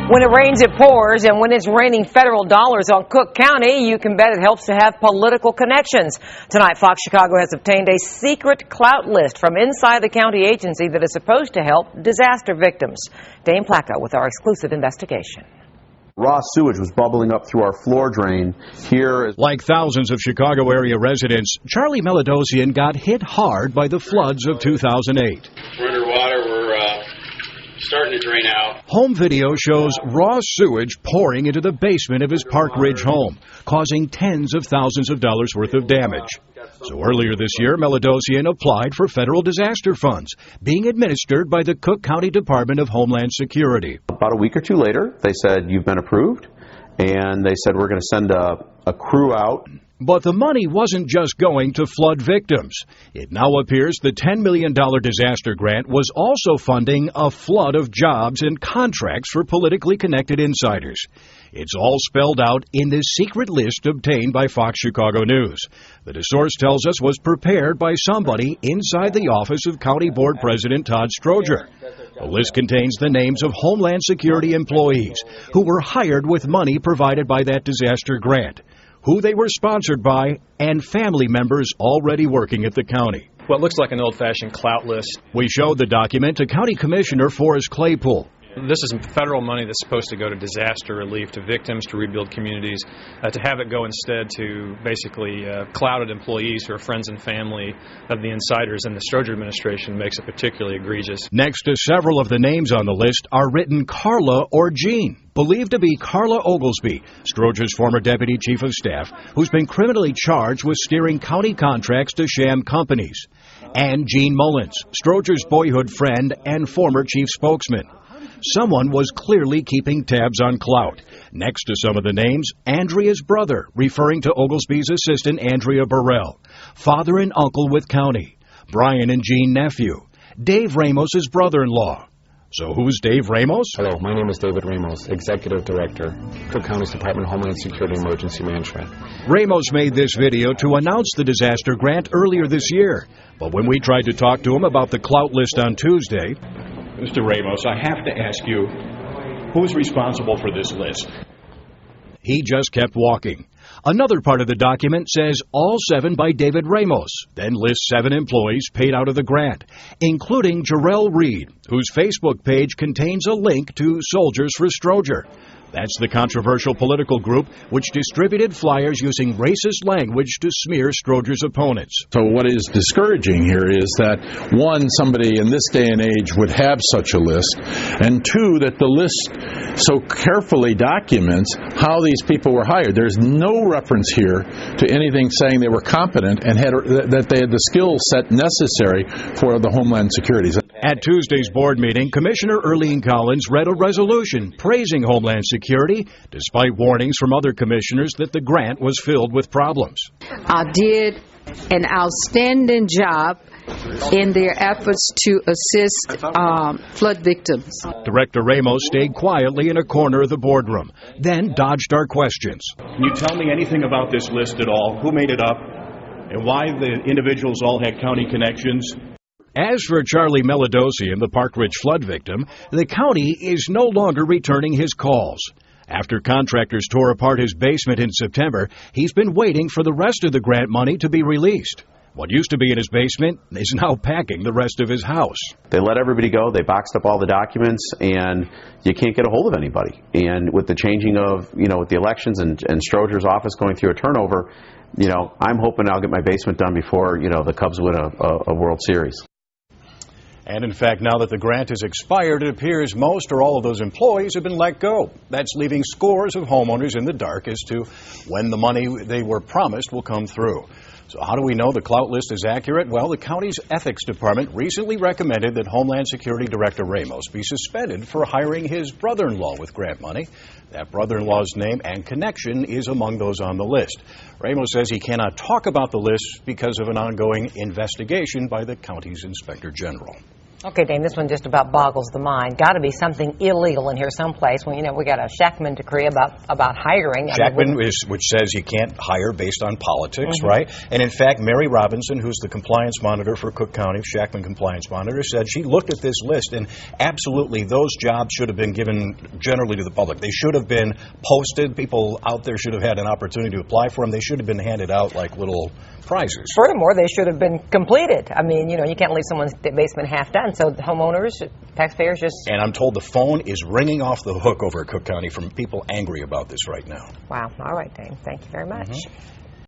When it rains, it pours, and when it's raining federal dollars on Cook County, you can bet it helps to have political connections. Tonight, Fox Chicago has obtained a secret Clout list from inside the county agency that is supposed to help disaster victims. Dane Placco with our exclusive investigation. Raw sewage was bubbling up through our floor drain here. Like thousands of Chicago area residents, Charlie Melidosian got hit hard by the floods of 2008. We're underwater. We're starting to drain out. Home video shows raw sewage pouring into the basement of his Park Ridge home, causing tens of thousands of dollars worth of damage. So earlier this year, Melidosian applied for federal disaster funds, being administered by the Cook County Department of Homeland Security. About a week or two later, they said, "You've been approved," and they said, "We're going to send a crew out." But the money wasn't just going to flood victims. It now appears the $10 million disaster grant was also funding a flood of jobs and contracts for politically connected insiders. It's all spelled out in this secret list obtained by Fox Chicago News. The source tells us was prepared by somebody inside the office of County Board President Todd Stroger. The list contains the names of Homeland Security employees who were hired with money provided by that disaster grant, who they were sponsored by, and family members already working at the county. What looks like an old-fashioned Clout list. We showed the document to County Commissioner Forrest Claypool. This is federal money that's supposed to go to disaster relief, to victims, to rebuild communities. To have it go instead to basically clouded employees who are friends and family of the insiders in the Stroger administration makes it particularly egregious. Next to several of the names on the list are written Carla or Jean, believed to be Carla Oglesby, Stroger's former deputy chief of staff, who's been criminally charged with steering county contracts to sham companies, and Jean Mullins, Stroger's boyhood friend and former chief spokesman. Someone was clearly keeping tabs on Clout. Next to some of the names, Andrea's brother, referring to Oglesby's assistant Andrea Burrell, father and uncle with county, Brian and Jean nephew, Dave Ramos's brother-in-law. So who's Dave Ramos? Hello, my name is David Ramos, Executive Director, Cook County's Department of Homeland Security Emergency Management. Ramos made this video to announce the disaster grant earlier this year. But when we tried to talk to him about the Clout list on Tuesday, Mr. Ramos, I have to ask you, who's responsible for this list? He just kept walking. Another part of the document says all 7 by David Ramos, then lists 7 employees paid out of the grant, including Jarrell Reed, whose Facebook page contains a link to Soldiers for Stroger. That's the controversial political group which distributed flyers using racist language to smear Stroger's opponents. So what is discouraging here is that, one, somebody in this day and age would have such a list, and two, that the list so carefully documents how these people were hired. There's no reference here to anything saying they were competent and that they had the skill set necessary for the Homeland Security. At Tuesday's board meeting, Commissioner Earlene Collins read a resolution praising Homeland Security, despite warnings from other commissioners that the grant was filled with problems. Did an outstanding job in their efforts to assist flood victims. Director Ramos stayed quietly in a corner of the boardroom, then dodged our questions. Can you tell me anything about this list at all? Who made it up? And why the individuals all had county connections? As for Charlie Melidosian, the Park Ridge flood victim, the county is no longer returning his calls. After contractors tore apart his basement in September, he's been waiting for the rest of the grant money to be released. What used to be in his basement is now packing the rest of his house. They let everybody go. They boxed up all the documents, and you can't get a hold of anybody. And with the changing of, with the elections and Stroger's office going through a turnover, I'm hoping I'll get my basement done before, the Cubs win a World Series. And in fact, now that the grant has expired, it appears most or all of those employees have been let go. That's leaving scores of homeowners in the dark as to when the money they were promised will come through. So how do we know the Clout list is accurate? Well, the county's ethics department recently recommended that Homeland Security Director Ramos be suspended for hiring his brother-in-law with grant money. That brother-in-law's name and connection is among those on the list. Ramos says he cannot talk about the list because of an ongoing investigation by the county's Inspector General. Okay, Dane, this one just about boggles the mind. Got to be something illegal in here someplace. When we got a Shackman decree about hiring. Shackman which says you can't hire based on politics, right? And in fact, Mary Robinson, who's the compliance monitor for Cook County, Shackman compliance monitor, said she looked at this list and absolutely those jobs should have been given generally to the public. They should have been posted. People out there should have had an opportunity to apply for them. They should have been handed out like little prizes. Furthermore, they should have been completed. I mean, you can't leave someone's basement half done. So homeowners, taxpayers just... And I'm told the phone is ringing off the hook over at Cook County from people angry about this right now. Wow. All right, Dane. Thank you very much.